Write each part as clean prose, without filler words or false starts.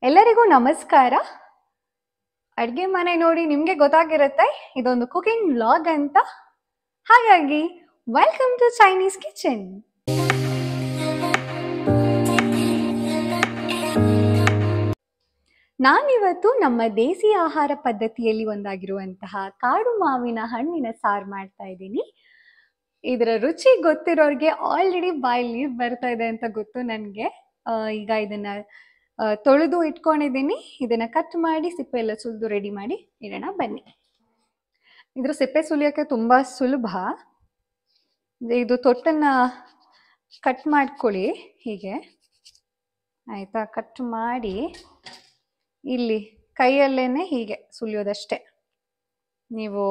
ಎಲ್ಲರಿಗೂ ನಮಸ್ಕಾರ. ಅಡುಗೆ ಮನೆ ನೋಡಿ ನಿಮಗೆ ಗೊತ್ತಾಗಿರುತ್ತೆ ಇದೊಂದು ಕುಕಿಂಗ್ ವ್ಲಾಗ್ ಅಂತ. ಹಾಗಾಗಿ ವೆಲ್ಕಮ್ ಟು ಚೈನೀಸ್ ಕಿಚನ್. ನಾನಿವತ್ತು ನಮ್ಮ ದೇಸಿ ಆಹಾರ ಪದ್ಧತಿಯಲ್ಲಿ ಒಂದಾಗಿರುವಂತಹ ಕಾಡು ಮಾವಿನ ಹಣ್ಣಿನ ಸಾರು ಮಾಡ್ತಾ ಇದ್ದೀನಿ. ಇದರ ರುಚಿ ಗೊತ್ತಿರೋರಿಗೆ ಆಲ್ರೆಡಿ ಬಾಯಲ್ಲಿ ನೀರು ಬರ್ತಾ ಇದೆ ಅಂತ ಗೊತ್ತು ನನಗೆ. ಈಗ ಇದನ್ನ ತೊಳೆದು ಇಟ್ಕೊಂಡಿದ್ದೀನಿ. ಇದನ್ನ ಕಟ್ ಮಾಡಿ ಸಿಪ್ಪೆ ಎಲ್ಲ ಸುಲಿದು ರೆಡಿ ಮಾಡಿ ಇಡೋಣ ಬನ್ನಿ. ಇದ್ರ ಸಿಪ್ಪೆ ಸುಲಿಯೋಕ್ಕೆ ತುಂಬಾ ಸುಲಭ. ಇದು ತೊಟ್ಟನ್ನ ಕಟ್ ಮಾಡ್ಕೊಳ್ಳಿ ಹೀಗೆ, ಆಯ್ತಾ? ಕಟ್ ಮಾಡಿ ಇಲ್ಲಿ ಕೈಯಲ್ಲೇನೆ ಹೀಗೆ ಸುಲಿಯೋದಷ್ಟೇ. ನೀವು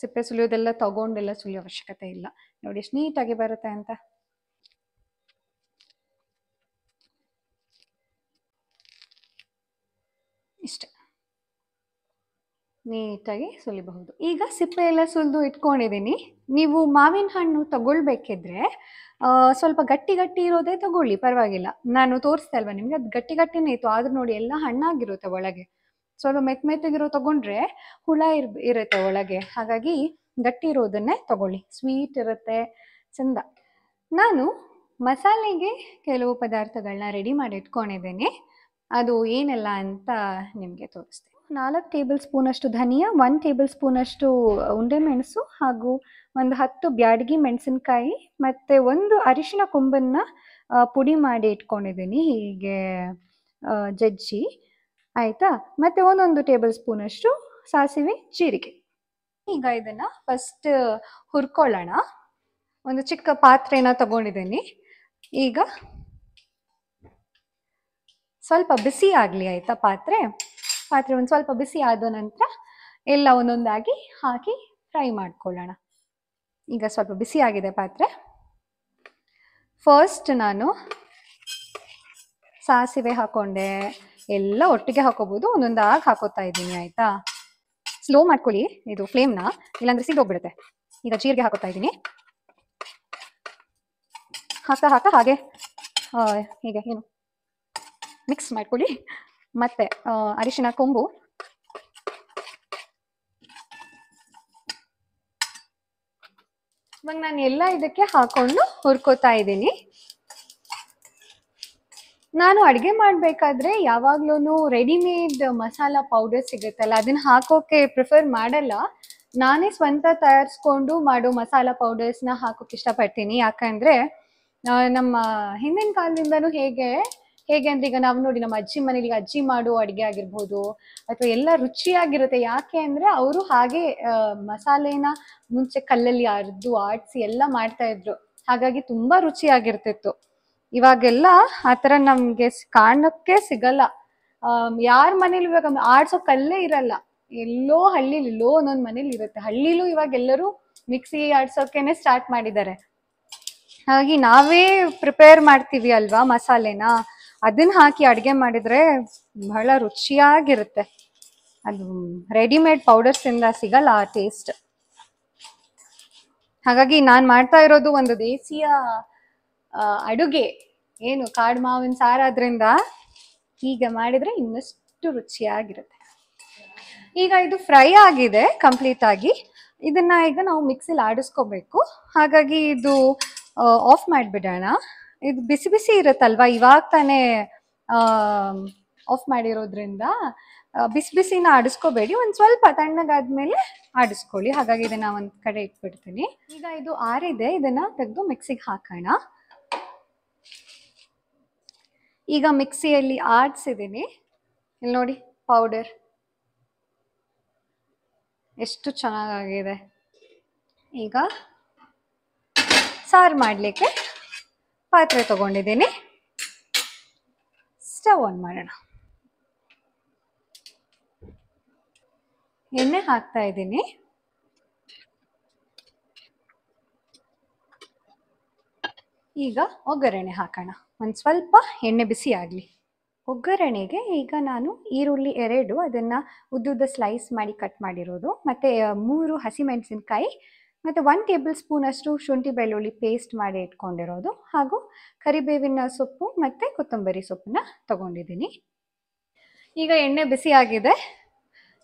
ಸಿಪ್ಪೆ ಸುಲಿಯೋದೆಲ್ಲ ತಗೊಂಡೆಲ್ಲ ಸುಲಿಯೋ ಅವಶ್ಯಕತೆ ಇಲ್ಲ. ನೋಡಿ ಎಷ್ಟು ನೀಟಾಗಿ ಬರುತ್ತೆ ಅಂತ. ಇಷ್ಟೆ, ನೀಟಾಗಿ ಸುಲಿಬಹುದು. ಈಗ ಸಿಪ್ಪೆ ಎಲ್ಲ ಸುಲಿದು ಇಟ್ಕೊಂಡಿದ್ದೀನಿ. ನೀವು ಮಾವಿನ ಹಣ್ಣು ತಗೊಳ್ಬೇಕಿದ್ರೆ ಸ್ವಲ್ಪ ಗಟ್ಟಿ ಗಟ್ಟಿ ಇರೋದೇ ತಗೊಳ್ಳಿ, ಪರವಾಗಿಲ್ಲ. ನಾನು ತೋರಿಸ್ತಾ ಅಲ್ವಾ ನಿಮ್ಗೆ, ಅದು ಗಟ್ಟಿ ಗಟ್ಟಿನೇ ಇತ್ತು. ಆದ್ರೂ ನೋಡಿ ಎಲ್ಲ ಹಣ್ಣಾಗಿರುತ್ತೆ ಒಳಗೆ. ಸ್ವಲ್ಪ ಮೆತ್ತಗಿರೋ ತಗೊಂಡ್ರೆ ಹುಳ ಇರುತ್ತೆ ಒಳಗೆ. ಹಾಗಾಗಿ ಗಟ್ಟಿ ಇರೋದನ್ನೇ ತಗೊಳ್ಳಿ, ಸ್ವೀಟ್ ಇರುತ್ತೆ, ಚಂದ. ನಾನು ಮಸಾಲೆಗೆ ಕೆಲವು ಪದಾರ್ಥಗಳನ್ನ ರೆಡಿ ಮಾಡಿ ಇಟ್ಕೊಂಡಿದ್ದೀನಿ. ಅದು ಏನೆಲ್ಲ ಅಂತ ನಿಮಗೆ ತೋರಿಸ್ತೀನಿ. 4 ಟೇಬಲ್ ಸ್ಪೂನ್ ಅಷ್ಟು ಧನಿಯಾ, 1 ಟೇಬಲ್ ಸ್ಪೂನ್ ಅಷ್ಟು ಉಂಡೆ ಮೆಣಸು, ಹಾಗೂ ಒಂದು 10 ಬ್ಯಾಡಗಿ ಮೆಣಸಿನಕಾಯಿ, ಮತ್ತು ಒಂದು ಅರಿಶಿನ ಕೊಂಬನ್ನ ಪುಡಿ ಮಾಡಿ ಇಟ್ಕೊಂಡಿದ್ದೀನಿ ಹೀಗೆ ಜಜ್ಜಿ, ಆಯಿತಾ? ಮತ್ತು 1 ಟೇಬಲ್ ಸ್ಪೂನ್ ಅಷ್ಟು ಸಾಸಿವೆ, ಜೀರಿಗೆ. ಈಗ ಇದನ್ನು ಫಸ್ಟ್ ಹುರ್ಕೊಳ್ಳೋಣ. ಒಂದು ಚಿಕ್ಕ ಪಾತ್ರೆನ ತಗೊಂಡಿದ್ದೀನಿ. ಈಗ ಸ್ವಲ್ಪ ಬಿಸಿ ಆಗಲಿ, ಆಯಿತಾ? ಪಾತ್ರೆ ಒಂದು ಸ್ವಲ್ಪ ಬಿಸಿ ಆದ ನಂತರ ಎಲ್ಲ ಒಂದೊಂದಾಗಿ ಹಾಕಿ ಫ್ರೈ ಮಾಡ್ಕೊಳ್ಳೋಣ. ಈಗ ಸ್ವಲ್ಪ ಬಿಸಿ ಆಗಿದೆ ಪಾತ್ರೆ. ಫಸ್ಟ್ ನಾನು ಸಾಸಿವೆ ಹಾಕೊಂಡೆ, ಎಲ್ಲ ಒಟ್ಟಿಗೆ ಹಾಕೋಬಹುದು, ಒಂದೊಂದಾಗಿ ಹಾಕೋತಾ ಇದ್ದೀನಿ, ಆಯಿತಾ? ಸ್ಲೋ ಮಾಡ್ಕೊಳ್ಳಿ ಇದು ಫ್ಲೇಮ್ನ, ಇಲ್ಲಾಂದ್ರೆ ಸಿಗೋಗ್ಬಿಡುತ್ತೆ. ಈಗ ಜೀರಿಗೆ ಹಾಕೋತಾ ಇದ್ದೀನಿ. ಹಾಕ್ತಾ ಹಾಕ್ತಾ ಹಾಗೆ ಹೀಗೆ ಏನು ಮಿಕ್ಸ್ ಮಾಡ್ಕೊಳ್ಳಿ. ಮತ್ತೆ ಅರಿಶಿನ ಕೊಂಬು, ಇವಾಗ ನಾನು ಎಲ್ಲ ಇದಕ್ಕೆ ಹಾಕೊಂಡು ಹುರ್ಕೋತಾ ಇದ್ದೀನಿ. ನಾನು ಅಡುಗೆ ಮಾಡಬೇಕಾದ್ರೆ ಯಾವಾಗ್ಲೂ ರೆಡಿಮೇಡ್ ಮಸಾಲ ಪೌಡರ್ ಸಿಗುತ್ತಲ್ಲ, ಅದನ್ನ ಹಾಕೋಕೆ ಪ್ರಿಫರ್ ಮಾಡಲ್ಲ. ನಾನೇ ಸ್ವಂತ ತಯಾರಿಸ್ಕೊಂಡು ಮಾಡೋ ಮಸಾಲ ಪೌಡರ್ಸ್ನ ಹಾಕೋಕೆ ಇಷ್ಟಪಡ್ತೀನಿ. ಯಾಕಂದ್ರೆ ನಮ್ಮ ಹಿಂದಿನ ಕಾಲದಿಂದನೂ ಹೇಗೆ ಅಂದ್ರೆ, ಈಗ ನಾವು ನೋಡಿ ನಮ್ಮ ಅಜ್ಜಿ ಮನೇಲಿ ಅಜ್ಜಿ ಮಾಡೋ ಅಡುಗೆ ಆಗಿರ್ಬೋದು, ಅಥವಾ ಎಲ್ಲ ರುಚಿಯಾಗಿರುತ್ತೆ. ಯಾಕೆ ಅಂದ್ರೆ ಅವರು ಹಾಗೆ ಮಸಾಲೆನ ಮುಂಚೆ ಕಲ್ಲಲ್ಲಿ ಅರ್ದು ಆಡಿಸಿ ಎಲ್ಲ ಮಾಡ್ತಾ ಇದ್ರು. ಹಾಗಾಗಿ ತುಂಬಾ ರುಚಿಯಾಗಿರ್ತಿತ್ತು. ಇವಾಗೆಲ್ಲ ಆ ಥರ ನಮ್ಗೆ ಕಾಣಕ್ಕೆ ಸಿಗಲ್ಲ. ಯಾರ ಮನೇಲಿ ಇವಾಗ ಆಡ್ಸೋ ಕಲ್ಲೇ ಇರಲ್ಲ. ಎಲ್ಲೋ ಹಳ್ಳಿಲಿ ಎಲ್ಲೋ ಒಂದೊಂದು ಮನೇಲಿ ಇರುತ್ತೆ. ಹಳ್ಳಿಲೂ ಇವಾಗ ಎಲ್ಲರೂ ಮಿಕ್ಸಿ ಆಡ್ಸೋಕೆನೆ ಸ್ಟಾರ್ಟ್ ಮಾಡಿದ್ದಾರೆ. ಹಾಗಾಗಿ ನಾವೇ ಪ್ರಿಪೇರ್ ಮಾಡ್ತೀವಿ ಅಲ್ವಾ ಮಸಾಲೆನ, ಅದನ್ನ ಹಾಕಿ ಅಡುಗೆ ಮಾಡಿದ್ರೆ ಬಹಳ ರುಚಿಯಾಗಿರುತ್ತೆ. ಅದು ರೆಡಿಮೇಡ್ ಪೌಡರ್ಸ್ ಇಂದ ಸಿಗಲ್ಲ ಆ ಟೇಸ್ಟ್. ಹಾಗಾಗಿ ನಾನು ಮಾಡ್ತಾ ಇರೋದು ಒಂದು ದೇಸಿಯ ಅಡುಗೆ, ಏನು ಕಾಡು ಮಾವಿನ ಸಾರಾದ್ರಿಂದ ಹೀಗೆ ಮಾಡಿದ್ರೆ ಇನ್ನಷ್ಟು ರುಚಿಯಾಗಿರುತ್ತೆ. ಈಗ ಇದು ಫ್ರೈ ಆಗಿದೆ ಕಂಪ್ಲೀಟ್ ಆಗಿ. ಇದನ್ನ ಈಗ ನಾವು ಮಿಕ್ಸಿಲಿ ಆಡಿಸ್ಕೋಬೇಕು. ಹಾಗಾಗಿ ಇದು ಆಫ್ ಮಾಡಿಬಿಡೋಣ. ಇದು ಬಿಸಿ ಬಿಸಿ ಇರುತ್ತಲ್ವಾ, ಇವಾಗ ತಾನೇ ಆಫ್ ಮಾಡಿರೋದ್ರಿಂದ ಬಿಸಿ ಬಿಸಿನ ಆಡಿಸ್ಕೋಬೇಡಿ, ಒಂದು ಸ್ವಲ್ಪ ತಣ್ಣಗಾದ್ಮೇಲೆ ಆಡಿಸ್ಕೊಳ್ಳಿ. ಹಾಗಾಗಿ ಇದನ್ನ ಒಂದು ಕಡೆ ಇಟ್ಬಿಡ್ತೀನಿ. ಈಗ ಇದು ಆರಿದೆ, ಇದನ್ನ ತೆಗೆದು ಮಿಕ್ಸಿಗೆ ಹಾಕೋಣ. ಈಗ ಮಿಕ್ಸಿಯಲ್ಲಿ ಆಡಿಸಿದ್ದೀನಿ, ಇಲ್ಲಿ ನೋಡಿ ಪೌಡರ್ ಎಷ್ಟು ಚೆನ್ನಾಗಿದೆ. ಈಗ ಸಾರು ಮಾಡಲಿಕ್ಕೆ ಪಾತ್ರೆ ತಗೊಂಡಿದ್ದೀನಿ. ಸ್ಟವ್ ಆನ್ ಮಾಡೋಣ. ಎಣ್ಣೆ ಹಾಕ್ತಾ ಇದ್ದೀನಿ. ಈಗ ಒಗ್ಗರಣೆ ಹಾಕೋಣ. ಒಂದು ಸ್ವಲ್ಪ ಎಣ್ಣೆ ಬಿಸಿ ಆಗಲಿ. ಒಗ್ಗರಣೆಗೆ ಈಗ ನಾನು ಈರುಳ್ಳಿ 2, ಅದನ್ನು ಉದ್ದುದ್ದ ಸ್ಲೈಸ್ ಮಾಡಿ ಕಟ್ ಮಾಡಿರೋದು, ಮತ್ತು 3 ಹಸಿಮೆಣಸಿನಕಾಯಿ, ಮತ್ತು 1 ಟೇಬಲ್ ಸ್ಪೂನ್ ಅಷ್ಟು ಶುಂಠಿ ಬೆಳ್ಳುಳ್ಳಿ ಪೇಸ್ಟ್ ಮಾಡಿ ಇಟ್ಕೊಂಡಿರೋದು, ಹಾಗೂ ಕರಿಬೇವಿನ ಸೊಪ್ಪು ಮತ್ತು ಕೊತ್ತಂಬರಿ ಸೊಪ್ಪನ್ನ ತಗೊಂಡಿದ್ದೀನಿ. ಈಗ ಎಣ್ಣೆ ಬಿಸಿ ಆಗಿದೆ.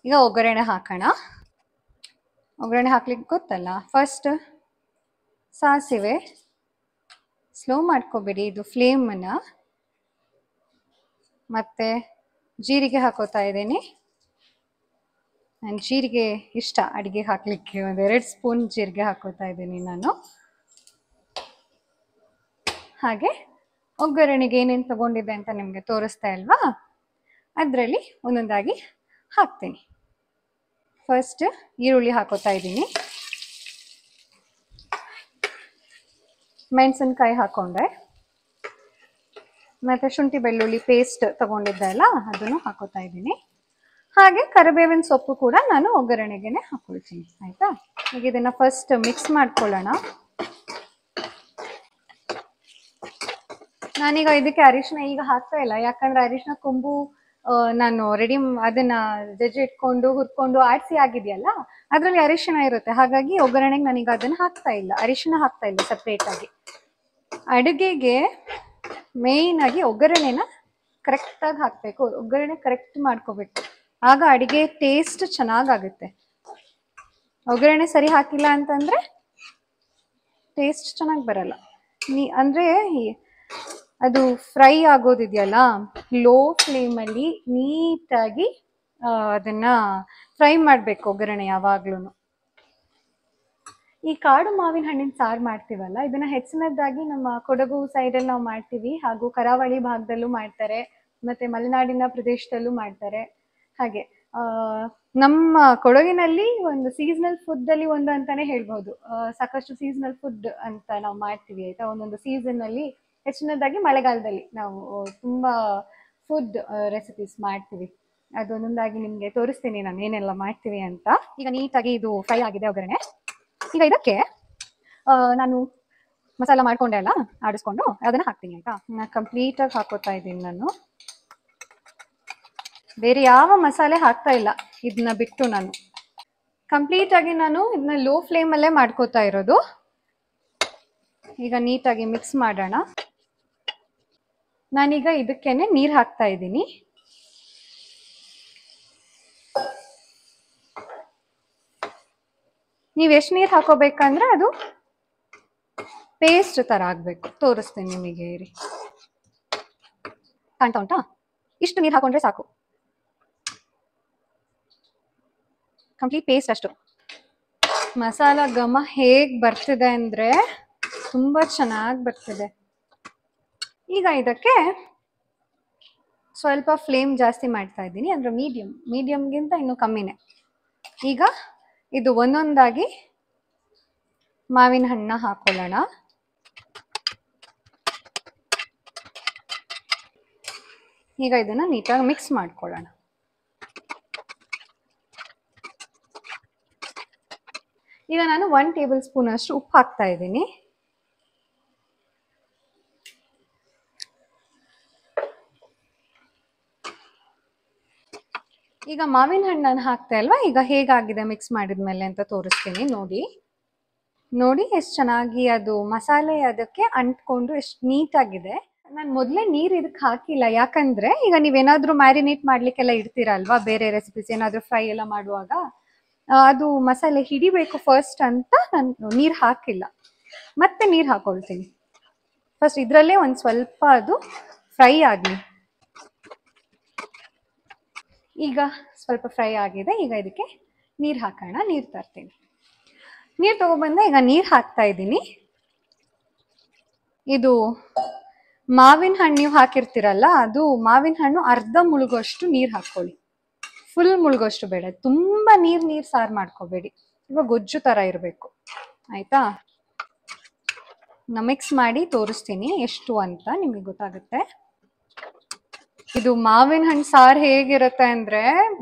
ಈಗ ಒಗ್ಗರಣೆ ಹಾಕೋಣ. ಒಗ್ಗರಣೆ ಹಾಕ್ಲಿಕ್ಕೆ ಗೊತ್ತಲ್ಲ, ಫಸ್ಟ್ ಸಾಸಿವೆ, ಸ್ಲೋ ಮಾಡ್ಕೋಬೇಡಿ ಇದು ಫ್ಲೇಮನ್ನ. ಮತ್ತೆ ಜೀರಿಗೆ ಹಾಕೋತಾ ಇದ್ದೀನಿ. ನಾನು ಜೀರಿಗೆ ಇಷ್ಟ ಅಡಿಗೆ ಹಾಕ್ಲಿಕ್ಕೆ, 2 ಸ್ಪೂನ್ ಜೀರಿಗೆ ಹಾಕೋತಾ ಇದ್ದೀನಿ ನಾನು. ಹಾಗೆ ಒಗ್ಗರಣೆಗೆ ಏನೇನು ತಗೊಂಡಿದ್ದೆ ಅಂತ ನಿಮಗೆ ತೋರಿಸ್ತಾ ಇಲ್ವಾ, ಅದರಲ್ಲಿ ಒಂದೊಂದಾಗಿ ಹಾಕ್ತೀನಿ. ಫಸ್ಟ್ ಈರುಳ್ಳಿ ಹಾಕೋತಾ ಇದ್ದೀನಿ, ಮೆಣಸಿನ್ಕಾಯಿ ಹಾಕೊಂಡೆ, ಮತ್ತೆ ಶುಂಠಿ ಬೆಳ್ಳುಳ್ಳಿ ಪೇಸ್ಟ್ ತಗೊಂಡಿದ್ದೆ ಅಲ್ಲ ಅದನ್ನು ಹಾಕೋತಾ ಇದ್ದೀನಿ. ಹಾಗೆ ಕರಿಬೇವಿನ ಸೊಪ್ಪು ಕೂಡ ನಾನು ಒಗ್ಗರಣೆಗೆನೆ ಹಾಕೊಳ್ತೀನಿ. ಆಯ್ತಾ, ಈಗ ಇದನ್ನ ಫಸ್ಟ್ ಮಿಕ್ಸ್ ಮಾಡ್ಕೊಳ್ಳೋಣ. ನಾನೀಗ ಇದಕ್ಕೆ ಅರಿಶಿನ ಈಗ ಹಾಕ್ತಾ ಇಲ್ಲ, ಯಾಕಂದ್ರೆ ಅರಿಶಿನ ಕೊಂಬು ನಾನು ರೆಡಿ ಅದನ್ನ ಜಜ್ಜಿ ಇಟ್ಕೊಂಡು ಹುರ್ಕೊಂಡು ಆಡಿಸಿ ಆಗಿದೆಯಲ್ಲ, ಅದರಲ್ಲಿ ಅರಿಶಿನ ಇರುತ್ತೆ. ಹಾಗಾಗಿ ಒಗ್ಗರಣೆಗೆ ನಾನೀಗ ಅದನ್ನ ಹಾಕ್ತಾ ಇಲ್ಲ, ಅರಿಶಿನ ಹಾಕ್ತಾ ಇಲ್ಲ ಸಪ್ರೇಟ್ ಆಗಿ. ಅಡುಗೆಗೆ ಮೇಯ್ನ್ ಆಗಿ ಒಗ್ಗರಣೆನ ಕರೆಕ್ಟಾಗಿ ಹಾಕಬೇಕು, ಒಗ್ಗರಣೆ ಕರೆಕ್ಟ್ ಮಾಡ್ಕೋಬೇಕು, ಆಗ ಅಡುಗೆ ಟೇಸ್ಟ್ ಚೆನ್ನಾಗಾಗುತ್ತೆ. ಒಗ್ಗರಣೆ ಸರಿ ಹಾಕಿಲ್ಲ ಅಂತಂದ್ರೆ ಟೇಸ್ಟ್ ಚೆನ್ನಾಗಿ ಬರಲ್ಲ. ಅಂದ್ರೆ ಅದು ಫ್ರೈ ಆಗೋದಿದೆಯಲ್ಲ, ಲೋ ಫ್ಲೇಮಲ್ಲಿ ನೀಟಾಗಿ ಅದನ್ನ ಫ್ರೈ ಮಾಡಬೇಕು ಒಗ್ಗರಣೆ ಯಾವಾಗ್ಲೂ. ಈ ಕಾಡು ಮಾವಿನ ಹಣ್ಣಿನ ಸಾರು ಮಾಡ್ತೀವಲ್ಲ, ಇದನ್ನ ಹೆಚ್ಚಿನದಾಗಿ ನಮ್ಮ ಕೊಡಗು ಸೈಡಲ್ಲಿ ನಾವು ಮಾಡ್ತೀವಿ, ಹಾಗೂ ಕರಾವಳಿ ಭಾಗದಲ್ಲೂ ಮಾಡ್ತಾರೆ, ಮತ್ತೆ ಮಲೆನಾಡಿನ ಪ್ರದೇಶದಲ್ಲೂ ಮಾಡ್ತಾರೆ. ಹಾಗೆ ನಮ್ಮ ಕೊಡಗಿನಲ್ಲಿ ಒಂದು ಸೀಸನಲ್ ಫುಡ್ ಅಲ್ಲಿ ಒಂದು ಅಂತಾನೆ ಹೇಳ್ಬಹುದು. ಸಾಕಷ್ಟು ಸೀಸನಲ್ ಫುಡ್ ಅಂತ ನಾವು ಮಾಡ್ತೀವಿ. ಆಯ್ತಾ, ಒಂದೊಂದು ಸೀಸನ್ ಅಲ್ಲಿ ಹೆಚ್ಚಿನದಾಗಿ ಮಳೆಗಾಲದಲ್ಲಿ ನಾವು ತುಂಬಾ ಫುಡ್ ರೆಸಿಪೀಸ್ ಮಾಡ್ತೀವಿ. ಅದೊಂದೊಂದಾಗಿ ನಿಮ್ಗೆ ತೋರಿಸ್ತೀನಿ ನಾನು ಏನೆಲ್ಲ ಮಾಡ್ತೀವಿ ಅಂತ. ಈಗ ನೀಟಾಗಿ ಇದು ಫ್ರೈ ಆಗಿದೆ ಒಗ್ಗರಣೆ. ಈಗ ಇದಕ್ಕೆ ನಾನು ಮಸಾಲ ಮಾಡ್ಕೊಂಡೆ ಅಲ್ಲ ಆಡಿಸ್ಕೊಂಡು, ಅದನ್ನ ಹಾಕ್ತೀನಿ. ಆಯ್ತಾ, ಕಂಪ್ಲೀಟ್ ಆಗಿ ಹಾಕೋತಾ ಇದ್ದೀನಿ ನಾನು. ಬೇರೆ ಯಾವ ಮಸಾಲೆ ಹಾಕ್ತಾ ಇಲ್ಲ, ಇದನ್ನ ಬಿಟ್ಟು ನಾನು ಕಂಪ್ಲೀಟ್ ಆಗಿ ನಾನು ಇದನ್ನ ಲೋ ಫ್ಲೇಮ್ ಅಲ್ಲೇ ಮಾಡ್ಕೋತಾ ಇರೋದು. ಈಗ ನೀಟಾಗಿ ಮಿಕ್ಸ್ ಮಾಡೋಣ. ನಾನೀಗ ಇದಕ್ಕೇನೆ ನೀರು ಹಾಕ್ತಾ ಇದ್ದೀನಿ. ನೀವು ಎಷ್ಟು ನೀರು ಹಾಕೋಬೇಕಂದ್ರೆ ಅದು ಪೇಸ್ಟ್ ತರ ಆಗ್ಬೇಕು. ತೋರಿಸ್ತೀನಿ ನಿಮಗೆ ಇರಿ, ಕಾಣ್ತಾ ಉಂಟಾ? ಇಷ್ಟು ನೀರು ಹಾಕೊಂಡ್ರೆ ಸಾಕು, ಕಂಪ್ಲೀಟ್ ಪೇಸ್ಟ್ ಅಷ್ಟು. ಮಸಾಲ ಘಮ ಹೇಗ್ ಬರ್ತಿದೆ ಅಂದ್ರೆ ತುಂಬಾ ಚೆನ್ನಾಗಿ ಬರ್ತಿದೆ. ಈಗ ಇದಕ್ಕೆ ಸ್ವಲ್ಪ ಫ್ಲೇಮ್ ಜಾಸ್ತಿ ಮಾಡ್ತಾ ಇದ್ದೀನಿ, ಅಂದ್ರೆ ಮೀಡಿಯಂಗಿಂತ ಇನ್ನು ಕಮ್ಮಿನೇ. ಈಗ ಇದು ಒಂದೊಂದಾಗಿ ಮಾವಿನ ಹಣ್ಣನ್ನ ಹಾಕೊಳ್ಳೋಣ. ಈಗ ಇದನ್ನ ನೀಟಾಗಿ ಮಿಕ್ಸ್ ಮಾಡ್ಕೊಳ್ಳೋಣ. ಈಗ ನಾನು 1 ಟೇಬಲ್ ಸ್ಪೂನ್ ಅಷ್ಟು ಉಪ್ಪು ಹಾಕ್ತಾ ಇದ್ದೀನಿ. ಈಗ ಮಾವಿನ ಹಣ್ಣನ್ನು ಹಾಕ್ತಾ ಅಲ್ವಾ, ಈಗ ಹೇಗಾಗಿದೆ ಮಿಕ್ಸ್ ಮಾಡಿದ್ಮೇಲೆ ಅಂತ ತೋರಿಸ್ತೀನಿ. ನೋಡಿ ಎಷ್ಟು ಚೆನ್ನಾಗಿ ಅದು ಮಸಾಲೆ ಅದಕ್ಕೆ ಅಂಟ್ಕೊಂಡು ಎಷ್ಟು ನೀಟಾಗಿದೆ. ನಾನು ಮೊದಲೇ ನೀರು ಇದಕ್ಕೆ ಹಾಕಿಲ್ಲ, ಯಾಕಂದ್ರೆ ಈಗ ನೀವೇನಾದ್ರೂ ಮ್ಯಾರಿನೇಟ್ ಮಾಡ್ಲಿಕ್ಕೆಲ್ಲ ಇಡ್ತೀರಾ ಅಲ್ವಾ, ಬೇರೆ ರೆಸಿಪೀಸ್ ಏನಾದ್ರೂ ಫ್ರೈ ಎಲ್ಲ ಮಾಡುವಾಗ ಅದು ಮಸಾಲೆ ಹಿಡಿಬೇಕು ಫಸ್ಟ್ ಅಂತ ನಾನು ನೀರು ಹಾಕಿಲ್ಲ. ಮತ್ತೆ ನೀರು ಹಾಕೊಳ್ತೀನಿ. ಫಸ್ಟ್ ಇದರಲ್ಲೇ ಒಂದು ಸ್ವಲ್ಪ ಅದು ಫ್ರೈ ಆಗಲಿ. ಈಗ ಸ್ವಲ್ಪ ಫ್ರೈ ಆಗಿದೆ. ಈಗ ಇದಕ್ಕೆ ನೀರು ಹಾಕೋಣ. ನೀರು ತರ್ತೀನಿ. ನೀರು ತಗೊಬಂದೆ. ಈಗ ನೀರು ಹಾಕ್ತಾ ಇದ್ದೀನಿ. ಇದು ಮಾವಿನ ಹಣ್ಣು ನೀವು ಹಾಕಿರ್ತೀರಲ್ಲ, ಅದು ಮಾವಿನ ಹಣ್ಣು ಅರ್ಧ ಮುಳುಗೋಷ್ಟು ನೀರು ಹಾಕ್ಕೊಳ್ಳಿ, ಫುಲ್ ಮುಳುಗೋಷ್ಟು ಬೇಡ. ತುಂಬಾ ನೀರು ಸಾರು ಮಾಡ್ಕೋಬೇಡಿ, ಇವಾಗ ಗೊಜ್ಜು ತರ ಇರಬೇಕು. ಆಯ್ತಾ, ನಾ ಮಿಕ್ಸ್ ಮಾಡಿ ತೋರಿಸ್ತೀನಿ ಎಷ್ಟು ಅಂತ ನಿಮಗೆ ಗೊತ್ತಾಗುತ್ತೆ. ಇದು ಮಾವಿನ ಹಣ್ಣು ಸಾರು ಹೇಗಿರುತ್ತೆ ಅಂದ್ರೆ,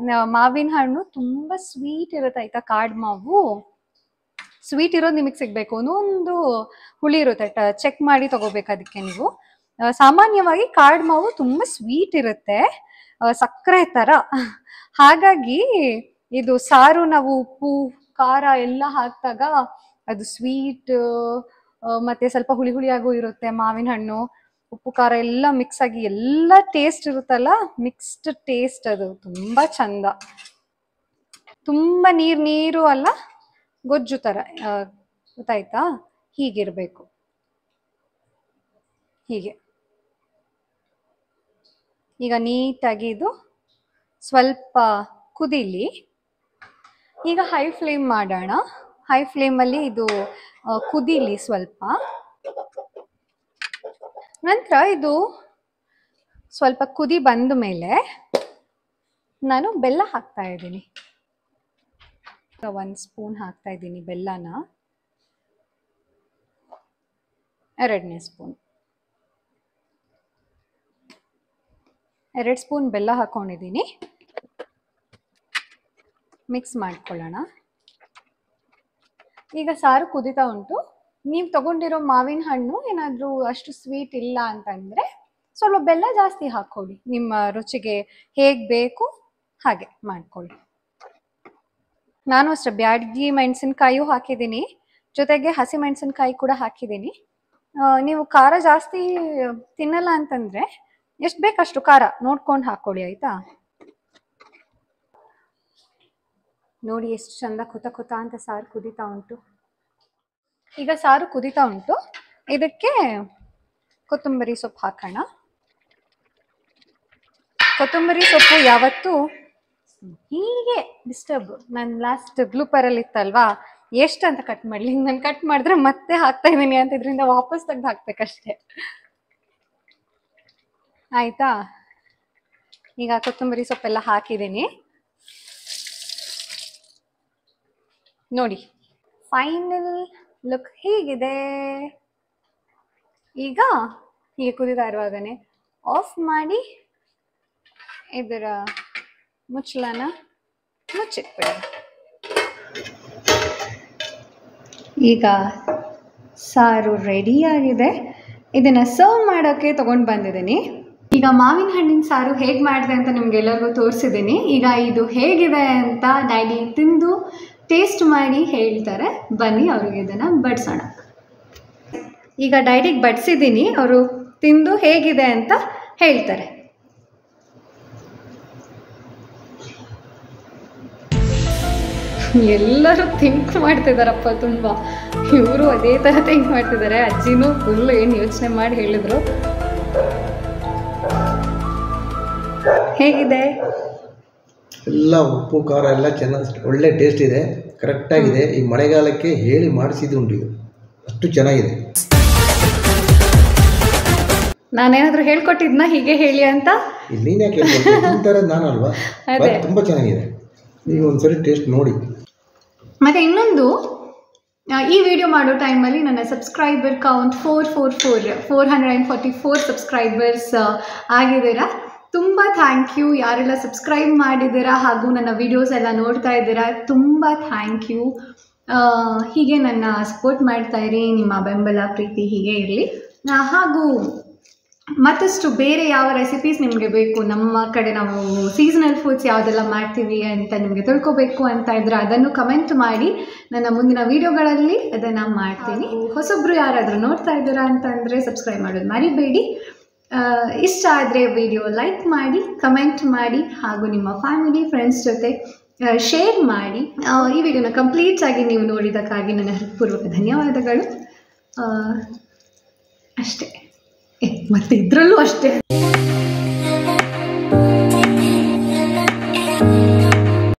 ಮಾವಿನ ಹಣ್ಣು ತುಂಬಾ ಸ್ವೀಟ್ ಇರುತ್ತೆ. ಆಯ್ತಾ, ಕಾಡ್ ಮಾವು ಸ್ವೀಟ್ ಇರೋದು ನಿಮಗೆ ಸಿಗ್ಬೇಕು. ಒಂದೊಂದು ಹುಳಿ ಇರುತ್ತೆ, ಚೆಕ್ ಮಾಡಿ ತಗೋಬೇಕು. ಅದಕ್ಕೆ ನೀವು ಸಾಮಾನ್ಯವಾಗಿ ಕಾಡ್ ಮಾವು ತುಂಬಾ ಸ್ವೀಟ್ ಇರುತ್ತೆ, ಸಕ್ಕರೆ ತರ. ಹಾಗಾಗಿ ಇದು ಸಾರು ನಾವು ಉಪ್ಪು ಖಾರ ಎಲ್ಲ ಹಾಕಿದಾಗ ಅದು ಸ್ವೀಟ್ ಮತ್ತೆ ಸ್ವಲ್ಪ ಹುಳಿ ಹುಳಿಯಾಗೂ ಇರುತ್ತೆ ಮಾವಿನ ಹಣ್ಣು. ಉಪ್ಪು ಖಾರ ಎಲ್ಲ ಮಿಕ್ಸ್ ಆಗಿ ಎಲ್ಲ ಟೇಸ್ಟ್ ಇರುತ್ತಲ್ಲ, ಮಿಕ್ಸ್ಡ್ ಟೇಸ್ಟ್. ಅದು ತುಂಬಾ ಚಂದ. ತುಂಬಾ ನೀರು ಅಲ್ಲ, ಗೊಜ್ಜು ತರ. ಗೊತ್ತಾಯ್ತಾ? ಹೀಗಿರ್ಬೇಕು. ಹೀಗೆ ಈಗ ನೀಟಾಗಿ ಇದು ಸ್ವಲ್ಪ ಕುದೀಲಿ. ಈಗ ಹೈ ಫ್ಲೇಮ್ ಮಾಡೋಣ. ಹೈ ಫ್ಲೇಮಲ್ಲಿ ಇದು ಕುದೀಲಿ ಸ್ವಲ್ಪ. ನಂತರ ಇದು ಸ್ವಲ್ಪ ಕುದಿ ಬಂದ ಮೇಲೆ ನಾನು ಬೆಲ್ಲ ಹಾಕ್ತಾ ಇದ್ದೀನಿ. 1 ಸ್ಪೂನ್ ಹಾಕ್ತಾ ಇದ್ದೀನಿ ಬೆಲ್ಲನ. 2ನೇ ಸ್ಪೂನ್, 2 ಸ್ಪೂನ್ ಬೆಲ್ಲ ಹಾಕೊಂಡಿದ್ದೀನಿ. ಮಿಕ್ಸ್ ಮಾಡ್ಕೊಳ್ಳೋಣ. ಈಗ ಸಾರು ಕುದೀತಾ ಉಂಟು. ನೀವು ತಗೊಂಡಿರೋ ಮಾವಿನ ಹಣ್ಣು ಏನಾದರೂ ಅಷ್ಟು ಸ್ವೀಟ್ ಇಲ್ಲ ಅಂತಂದರೆ ಸ್ವಲ್ಪ ಬೆಲ್ಲ ಜಾಸ್ತಿ ಹಾಕ್ಕೊಳ್ಳಿ. ನಿಮ್ಮ ರುಚಿಗೆ ಹೇಗೆ ಬೇಕು ಹಾಗೆ ಮಾಡ್ಕೊಳ್ಳಿ. ನಾನು ಅಷ್ಟೇ ಬ್ಯಾಡಗಿ ಮೆಣಸಿನ್ಕಾಯಿಯೂ ಹಾಕಿದ್ದೀನಿ, ಜೊತೆಗೆ ಹಸಿ ಮೆಣಸಿನ್ಕಾಯಿ ಕೂಡ ಹಾಕಿದ್ದೀನಿ. ನೀವು ಖಾರ ಜಾಸ್ತಿ ತಿನ್ನಲ್ಲ ಅಂತಂದರೆ ಎಷ್ಟು ಬೇಕಷ್ಟು ಖಾರ ನೋಡ್ಕೊಂಡು ಹಾಕ್ಕೊಳ್ಳಿ, ಆಯಿತಾ? ನೋಡಿ ಎಷ್ಟು ಚಂದ ಕುತ ಅಂತ ಸಾರು ಕುದೀತಾ ಉಂಟು. ಈಗ ಸಾರು ಕುದೀತಾ ಉಂಟು. ಇದಕ್ಕೆ ಕೊತ್ತಂಬರಿ ಸೊಪ್ಪು ಹಾಕೋಣ. ಕೊತ್ತಂಬರಿ ಸೊಪ್ಪು ಯಾವತ್ತೂ ಹೀಗೆ ಡಿಸ್ಟರ್ಬ್. ನನ್ನ ಲಾಸ್ಟ್ ಬ್ಲೂಪರಲ್ಲಿ ಇತ್ತಲ್ವಾ, ಎಷ್ಟು ಅಂತ ಕಟ್ ಮಾಡಲಿ, ನಾನು ಕಟ್ ಮಾಡಿದ್ರೆ ಮತ್ತೆ ಹಾಕ್ತಾ ಇದ್ದೀನಿ ಅಂತ ಇದರಿಂದ ವಾಪಸ್ ತೆಗೆದು ಹಾಕ್ಬೇಕಷ್ಟೆ, ಆಯಿತಾ? ಈಗ ಕೊತ್ತಂಬರಿ ಸೊಪ್ಪೆಲ್ಲ ಹಾಕಿದ್ದೀನಿ. ನೋಡಿ ಫೈನಲ್ ಲುಕ್ ಹೀಗಿದೆ. ಈಗ ಹೀಗೆ ಕುದೀತಾ ಇರುವಾಗನೇ ಆಫ್ ಮಾಡಿ ಇದರ ಮುಚ್ಚಳನ ಮುಚ್ಚಿಟ್ಬಿಡಿ. ಈಗ ಸಾರು ರೆಡಿಯಾಗಿದೆ. ಇದನ್ನು ಸರ್ವ್ ಮಾಡೋಕ್ಕೆ ತೊಗೊಂಡು ಬಂದಿದ್ದೀನಿ. ಈಗ ಮಾವಿನ ಹಣ್ಣಿನ ಸಾರು ಹೇಗೆ ಮಾಡಿದೆ ಅಂತ ನಿಮ್ಗೆಲ್ಲರಿಗೂ ತೋರಿಸಿದ್ದೀನಿ. ಈಗ ಇದು ಹೇಗಿದೆ ಅಂತ ಡ್ಯಾಡಿ ತಿಂದು ಟೇಸ್ಟ್ ಮಾಡಿ ಹೇಳ್ತಾರೆ. ಬನ್ನಿ ಅವ್ರಿಗೆ ಇದನ್ನು ಬಡಿಸೋಣ. ಈಗ ಡ್ಯಾಡಿಗೆ ಬಡಿಸಿದ್ದೀನಿ, ಅವರು ತಿಂದು ಹೇಗಿದೆ ಅಂತ ಹೇಳ್ತಾರೆ. ಎಲ್ಲರೂ ಥಿಂಕ್ ಮಾಡ್ತಿದ್ದಾರಪ್ಪ ತುಂಬ. ಇವರು ಅದೇ ಥರ ಥಿಂಕ್ ಮಾಡ್ತಿದ್ದಾರೆ. ಅಜ್ಜಿನೂ ಫುಲ್ ಏನು ಯೋಚನೆ ಮಾಡಿ ಹೇಳಿದ್ರು. ಹೇಗಿದೆ? ಎಲ್ಲ ಉಪ್ಪು ಖಾರ ಎಲ್ಲ ಚೆನ್ನಾಗಿ ಒಳ್ಳೆ ಟೇಸ್ಟ್ ಇದೆ, ಕರೆಕ್ಟಾಗಿದೆ. ಈ ಮಳೆಗಾಲಕ್ಕೆ ಹೇಳಿ ಮಾಡಿಸಿದ್ದುಂಟು, ಇದು ಅಷ್ಟು ಚೆನ್ನಾಗಿದೆ. ನಾನೇನಾದರೂ ಹೇಳ್ಕೊಟ್ಟಿದ್ನ ಹೀಗೆ ಹೇಳಿ ಅಂತ? ನೀನು ಯಾಕೆ ಹೇಳ್ಕೊಡ್ತಾರೆ? ನಾನಲ್ವಾ? ತುಂಬ ಚೆನ್ನಾಗಿದೆ, ನೀವು ಒಂದ್ಸರಿ ಟೇಸ್ಟ್ ನೋಡಿ. ಮತ್ತು ಇನ್ನೊಂದು, ಈ ವಿಡಿಯೋ ಮಾಡೋ ಟೈಮಲ್ಲಿ ನನ್ನ ಸಬ್ಸ್ಕ್ರೈಬರ್ ಕೌಂಟ್ 444 ಸಬ್ಸ್ಕ್ರೈಬರ್ಸ್ ಆಗಿದ್ದೀರಾ. ತುಂಬ ಥ್ಯಾಂಕ್ ಯು. ಯಾರೆಲ್ಲ ಸಬ್ಸ್ಕ್ರೈಬ್ ಮಾಡಿದ್ದೀರಾ ಹಾಗೂ ನನ್ನ ವಿಡಿಯೋಸ್ ಎಲ್ಲ ನೋಡ್ತಾ ಇದ್ದೀರಾ, ತುಂಬ ಥ್ಯಾಂಕ್ ಯು. ಹೀಗೆ ನನ್ನ ಸಪೋರ್ಟ್ ಮಾಡ್ತಾಯಿರಿ. ನಿಮ್ಮ ಬೆಂಬಲ ಪ್ರೀತಿ ಹೀಗೆ ಇರಲಿ. ಹಾಗೂ ಮತ್ತಷ್ಟು ಬೇರೆ ಯಾವ ರೆಸಿಪೀಸ್ ನಿಮಗೆ ಬೇಕು, ನಮ್ಮ ಕಡೆ ನಾವು ಸೀಸನಲ್ ಫುಡ್ಸ್ ಯಾವುದೆಲ್ಲ ಮಾಡ್ತೀವಿ ಅಂತ ನಿಮಗೆ ತಿಳ್ಕೊಬೇಕು ಅಂತ ಇದ್ದರೆ ಅದನ್ನು ಕಮೆಂಟ್ ಮಾಡಿ. ನನ್ನ ಮುಂದಿನ ವೀಡಿಯೋಗಳಲ್ಲಿ ಅದನ್ನು ಮಾಡ್ತೀನಿ. ಹೊಸೊಬ್ಬರು ಯಾರಾದರೂ ನೋಡ್ತಾ ಇದ್ದೀರಾ ಅಂತಂದರೆ ಸಬ್ಸ್ಕ್ರೈಬ್ ಮಾಡೋದು ಮರಿಬೇಡಿ. ಇಷ್ಟ ಆದರೆ ವಿಡಿಯೋ ಲೈಕ್ ಮಾಡಿ, ಕಮೆಂಟ್ ಮಾಡಿ ಹಾಗೂ ನಿಮ್ಮ ಫ್ಯಾಮಿಲಿ ಫ್ರೆಂಡ್ಸ್ ಜೊತೆ ಶೇರ್ ಮಾಡಿ. ಈ ವಿಡಿಯೋನ ಕಂಪ್ಲೀಟಾಗಿ ನೀವು ನೋಡಿದ್ದಕ್ಕಾಗಿ ನನ್ನ ಹೃತ್ಪೂರ್ವಕ ಧನ್ಯವಾದಗಳು. ಅಷ್ಟೇ, ಮತ್ತೆ ಇದರಲ್ಲೂ ಅಷ್ಟೇ.